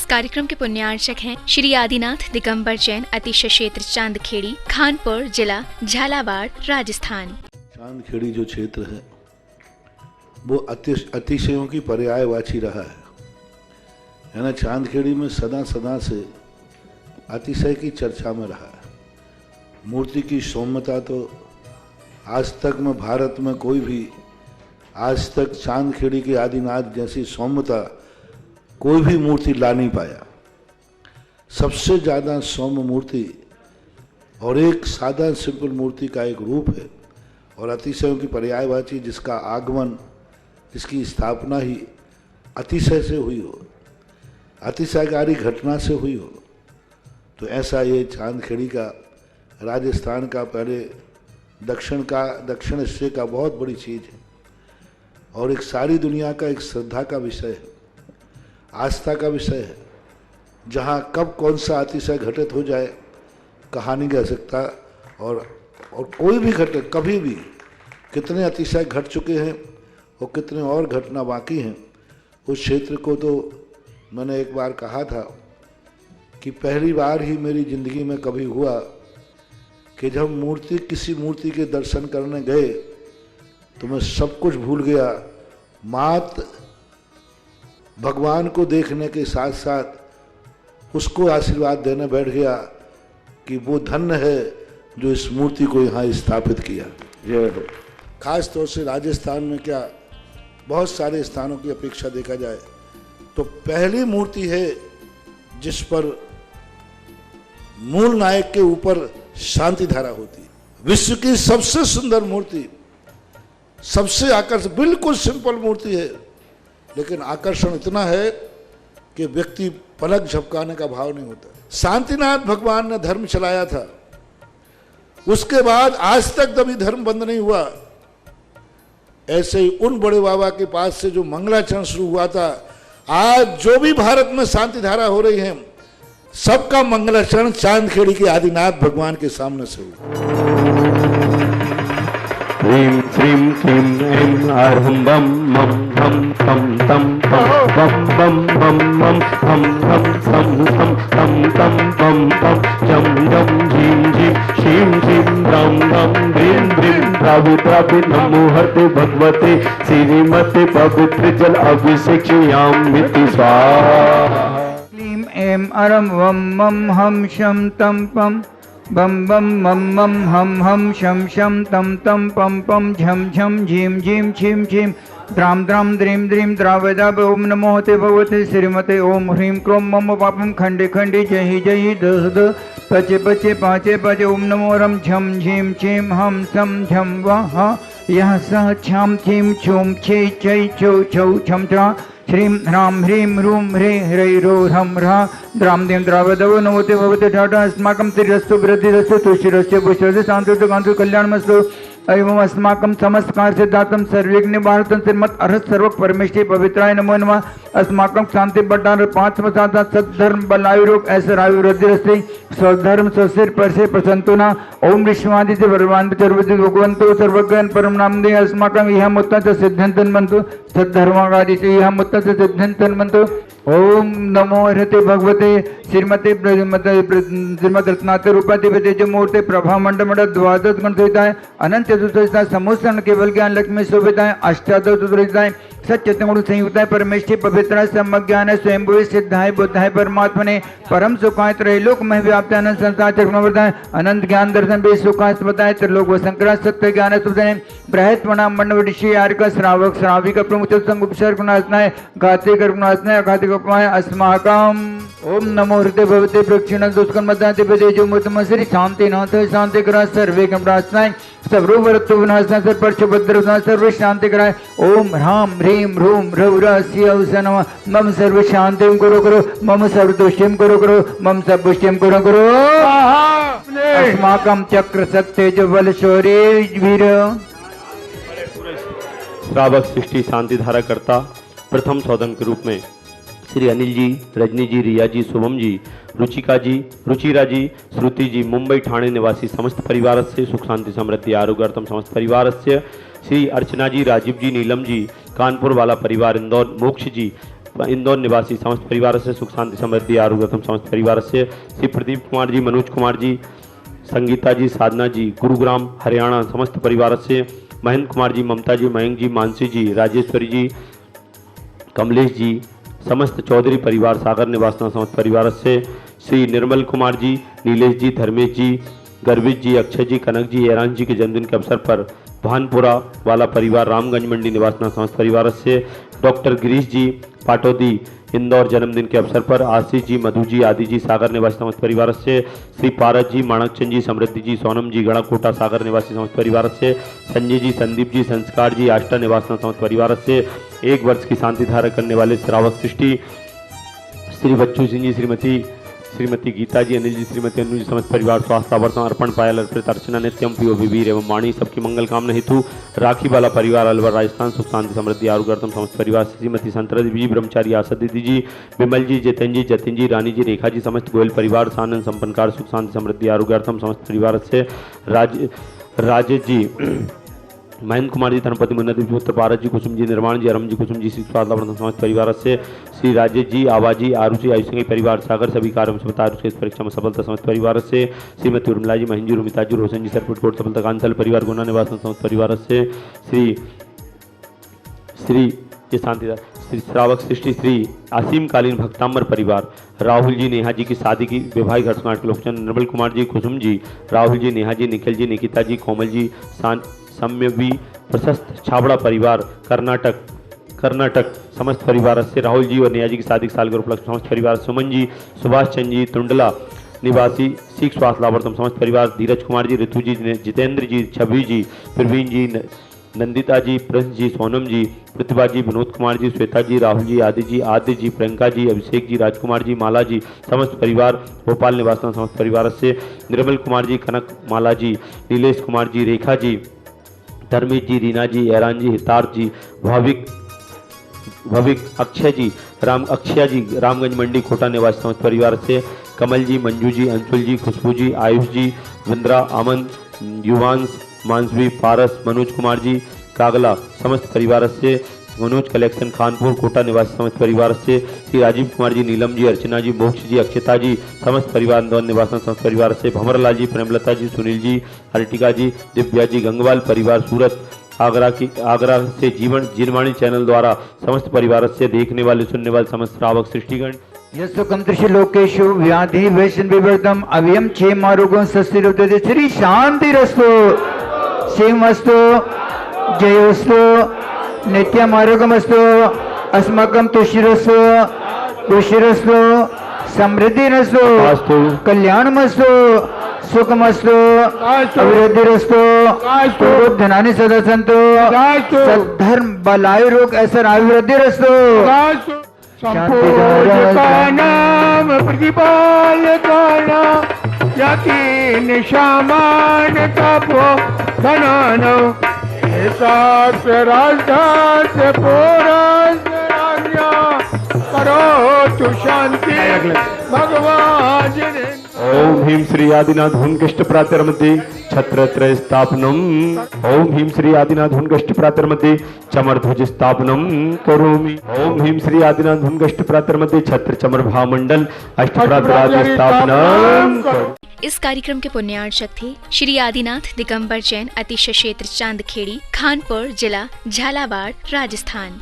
कार्यक्रम के पुण्यार्चक हैं श्री आदिनाथ दिगंबर जैन अतिशय क्षेत्र चांदखेड़ी, खानपुर जिला, झालावाड़, राजस्थान। चांदखेड़ी जो क्षेत्र है वो अतिशयों की पर्यायवाची रहा है ना। चांदखेड़ी में सदा से अतिशय की चर्चा में रहा है। मूर्ति की सौम्यता तो आज तक में भारत में कोई भी आज तक चांदखेड़ी के आदिनाथ जैसी सौम्यता कोई भी मूर्ति ला नहीं पाया। सबसे ज़्यादा सौम्य मूर्ति और एक सादा सिंपल मूर्ति का एक रूप है और अतिशयों की पर्यायवाची जिसका आगमन, जिसकी स्थापना ही अतिशय से हुई हो, अतिशयकारी घटना से हुई हो, तो ऐसा ये चांदखेड़ी का राजस्थान का पहले दक्षिण हिस्से का बहुत बड़ी चीज़ है और एक सारी दुनिया का एक श्रद्धा का विषय है, आस्था का विषय है। जहाँ कब कौन सा अतिशय घटित हो जाए कहा नहीं जा सकता और कोई भी घटे कभी भी कितने अतिशय घट चुके हैं और कितने और घटना बाकी हैं। उस क्षेत्र को तो मैंने एक बार कहा था कि पहली बार ही मेरी ज़िंदगी में कभी हुआ कि जब किसी मूर्ति के दर्शन करने गए तो मैं सब कुछ भूल गया। मात भगवान को देखने के साथ साथ उसको आशीर्वाद देने बैठ गया कि वो धन्य है जो इस मूर्ति को यहाँ स्थापित किया। खास तौर से राजस्थान में क्या बहुत सारे स्थानों की अपेक्षा देखा जाए तो पहली मूर्ति है जिस पर मूल नायक के ऊपर शांति धारा होती है। विश्व की सबसे सुंदर मूर्ति, सबसे आकर्षक, बिल्कुल सिंपल मूर्ति है लेकिन आकर्षण इतना है कि व्यक्ति पलक झपकाने का भाव नहीं होता। शांतिनाथ भगवान ने धर्म चलाया था, उसके बाद आज तक कभी धर्म बंद नहीं हुआ। ऐसे ही उन बड़े बाबा के पास से जो मंगलाचरण शुरू हुआ था, आज जो भी भारत में शांति धारा हो रही है सबका मंगलाचरण चांदखेड़ी के आदिनाथ भगवान के सामने से हुआ। ह्रीं श्रीं क्लीं ऐं आर्हं बम मम हम तम तम बम बम बम मम हम हम सम सम तम तम बम बम जम जम झीं झीं श्रीं श्रीं राम राम ह्रीं ह्रीं द्रावि नमो हरते भगवते श्रीमते पवित्र जल अभिषेक्ष्यामिति स्वाहा। क्लीं ऐं अरं वम मम हम शम तम पम बम बम मम मम हम शम शम तम तम पम पम झम झम झीम झीम छीम छीम द्राम द्राम द्रीम द्रीम द्रावदाब ओम नमो ते भगवते श्रीमते ओम ह्रीं क्रोम मम पापम खंडे खंडे जय जय द पचे पचे पाचे पचे ओम नमो रम झम झीम छीम हम सम झम वह यह स छम छीम छूम छे चै छौ छौ छम छा श्रीं ह्रां ह्रीं रूं ह्रे ह्रै रो ह्रं ह्रा द्रां दें द्रावदव नमोते भवते ठाठा अस्माकं तिरस्तु वृद्धिरस्तु तुष्टिरस्य पुष्टिरस्य शान्तिरस्तु कान्तिः कल्याणमस्तु एवं अस्माकं समस्तकार सिद्धार्थं सर्वज्ञ निवारणं श्रीमत् अर्हत सर्वक परमेश्वरी पवित्राय नमो नमः। अस्माकं शांति बटार 5 प्रसाद सद्धर्म बलायुरोग ऐसे आयु वृद्धिरस्ति स्वधर्म स्वसिर पर से प्रसन्तो ओम विश्वादि से भगवान चर्वति भगवंतो सर्वज्ञ परम नाम दे अस्माकं यह मुत्तच सिद्धंतन बंतु सद्धर्मादि से यह मुत्तच सिद्धंतन बंतु। ओम नमो हरते भगवते श्रीमते श्रीमद रत्नाते रूपाति तेज मूर्ति प्रभा मंडल द्वादश गण सहिताएं अनंत चतुर्दशिताएं समूह केवल ज्ञान लक्ष्मी शोभिताएं अष्टादश चतुर्दशिताएं सच्चित गुण संयुक्ताएं परमेश्वरी पवित्र सम्यज्ञान स्वयंभुवे सिद्धाय बुद्धाय परमात्मने परम सुखाय त्रैलोक में व्याप्त अनंत संसार चक्रवर्ताय अनंत ज्ञान दर्शन भी सुखास्पदाय त्रिलोक व संकरा सत्य ज्ञान सुधाय बृहत् प्रणाम मंडल ऋषि आर्क श्रावक श्राविक प्रमुख संग उपसर गुणासनाय घाते गुणासनाय घाते गोपाय अस्माकम। ओम नमो हृदय भवते प्रक्षिण दुष्कर्म मध्यान्ते वेदेजो मुतम श्री शांति नाथ शांति करा सर्वे प्रार्थनाएं सर्वरत्व विनाशना सर पर सुभद्र सर्व शांति कराए। ओम ह्रां ह्रीं रूं ह्रौरस्य नमः मम सर्व शांतिं करो करो मम सर्व तुष्टिं करो करो मम सब पुष्टिं करो करो। अस्माकं चक्र सत्तेज बल शौर्य वीर श्रावक सृष्टि शांति धारा करता प्रथम सौदन के रूप में श्री अनिल जी, रजनी जी, रिया जी, शुभम जी, रुचिका जी, रुचिरा जी, श्रुति जी, मुंबई ठाणे निवासी समस्त परिवार से सुख शांति समृद्धि आरोग्यार्थम समस्त परिवार से श्री अर्चना जी, राजीव जी, नीलम जी, कानपुर वाला परिवार, इंदौर, मोक्ष जी, इंदौर निवासी समस्त परिवार से सुख शांति समृद्धि आरोग्यम समस्त परिवार से श्री प्रदीप कुमार जी, मनोज कुमार जी, संगीता जी, साधना जी, गुरुग्राम हरियाणा समस्त परिवार से महेंद्र कुमार जी, ममता जी, मयंक जी, मानसी जी, राजेश्वरी जी, कमलेश जी, समस्त चौधरी परिवार सागर निवासना समस्त परिवार से श्री निर्मल कुमार जी, नीलेश जी, धर्मेश जी, गर्वित जी, अक्षय जी, कनक जी, ऐरान जी के जन्मदिन के अवसर पर भानपुरा वाला परिवार रामगंज मंडी निवासना समस्त परिवार से डॉक्टर गिरीश जी, पाटौदी इंदौर जन्मदिन के अवसर पर आशीष जी, मधु जी, आदि जी, सागर निवासी समस्त परिवार से श्री पारस जी, माणकचंद जी, समृद्धि जी, सोनम जी, गणाकोटा सागर निवासी समस्त परिवार से संजय जी, संदीप जी, संस्कार जी, आष्टा निवासना समस्त परिवार से 1 वर्ष की शांति धारा करने वाले श्रावक सृष्टि श्री बच्चू सिंह जी, श्रीमती गीता जी, अनिल जी, श्रीमती अनु जी, समस्त परिवार स्वास्थ्य आवर्तन अर्पण पायल अर्पित अर्चना नित्यम पियो विवीर एवं वाणी सबकी मंगल कामना हेतु राखी वाला परिवार अलवर राजस्थान सुख शांति समृद्धि आरोग्यम समस्त परिवार से श्रीमती संतरा देवी जी, ब्रह्मचारी आशा दीदी जी, विमल जी, जितेन जी, जतिन जी, रानी जी, रेखा जी, समस्त गोयल परिवार सानंद संपन्नकार सुख शांति समृद्धि आरोग्यम समस्त परिवार से राजेश जी, महेंद्र कुमार जी, धर्मपति मुन्नति पुत्र पारस जी, कुसुम जी, निर्माण जी, अरम जी, कुसुम जी, स्वास्थ्य समस्त परिवार से श्री राजेश जी, आवाज जी, आरुष जी, आयुष परिवार सागर सभी कार्यों में आरुष के परीक्षा में सफलता समस्त परिवार से श्रीमती उर्मिला जी, महेंद्र जी, रुमिता जी, रोशन जी, सरपुट कोट सफलता कांसल परिवार गुना निवास समस्त परिवार से श्री शांतिदार श्री श्रावक सृष्टि श्री असीमकालीन भक्तांबर परिवार राहुल जी, नेहा जी की शादी की वैवाहिक हर्षगांठ के लोकचन निर्मल कुमार जी, कुसुम जी, राहुल जी, नेहा जी, निखिल जी, निकिता जी, कोमल जी, सम्यवी प्रशस्त छाबड़ा परिवार कर्नाटक समस्त परिवार से राहुल जी और नेहा जी की शादी साल के उपलक्ष्य समस्त परिवार सुमन जी, सुभाष चंद जी, टुंडला निवासी सिख स्वास्थ्य लाभार्थम समस्त परिवार धीरज कुमार जी, ऋतु जी, जितेंद्र जी, छवि जी, प्रवीण जी, नंदिता जी, प्रिंस जी, सोनम जी, प्रतिभा जी, विनोद कुमार जी, श्वेता जी, राहुल जी, आदि जी, प्रियंका जी, अभिषेक जी, राजकुमार जी, माला जी, समस्त परिवार भोपाल निवासना समस्त परिवार से निर्मल कुमार जी, कनक माला जी, नीलेश कुमार जी, रेखा जी, धर्मेश जी, रीना जी, ऐरान जी, हितार्थ जी, भविक अक्षय जी, रामगंज मंडी कोटा निवासी समस्त परिवार से कमल जी, मंजू जी, अंशुल जी, खुशबू जी, आयुष जी, विंद्रा, आमन, युवांश, मानसवी, पारस, मनोज कुमार जी, कागला समस्त परिवार से मनोज कलेक्शन खानपुर कोटा निवासी समस्त परिवार से श्री राजीव कुमार जी, नीलम जी, अर्चना जी, मोक्ष जी, अक्षता जी, समस्त परिवार इंदौर निवासन समस्त परिवार से भंवरलाल जी, प्रेमलता जी, सुनील जी, हर्टिका जी, दिव्या जी, गंगवाल परिवार सूरत आगरा से जीवनवाणी चैनल द्वारा समस्त परिवार से देखने वाले सुनने वाले समस्त श्रावक सृष्टिगण यस्सुकं त्रिशलोकेषु व्याधि वैष्ण विवर्तम अव्ययम क्षेम आरोग्यं सस्थिरोदते श्री शांतिरस्तु शिवमस्तु जयोस्तु नित्यम आरोग्यमस्तु अस्माकं तुष्टिरस्तु पुष्टिरस्तु समृद्धिरस्तु कल्याणमस्तु सुखमस्तु अभिवृद्धिरस्तु धनानि सदा सन्तु सद्धर्म बलायु रोग ऐसा अभिवृद्धिरस्तु संपूज्य नाम प्रतिपालका नाम यति निशामान तपो धनानो सात राजधात पुराज राज्ञा करो तु शांति भगवान ओम ह्रीं श्री आदिनाथ हुंकष्ट प्रातर्मध्ये छत्रत्रय स्थापनम ओम ह्रीं श्री आदिनाथ हुंकष्ट प्रातर्मध्ये चमरध्वज स्थापनम करोमि ओम ह्रीं श्री आदिनाथ हुंकष्ट प्रातर्मध्ये छत्र चमर भामंडल अष्टप्रातरादि स्थापनम करोमि। इस कार्यक्रम के पुण्यार्चक थे श्री आदिनाथ दिगंबर जैन, अतिशय क्षेत्र चांदखेड़ी, खानपुर जिला झालावाड़, राजस्थान।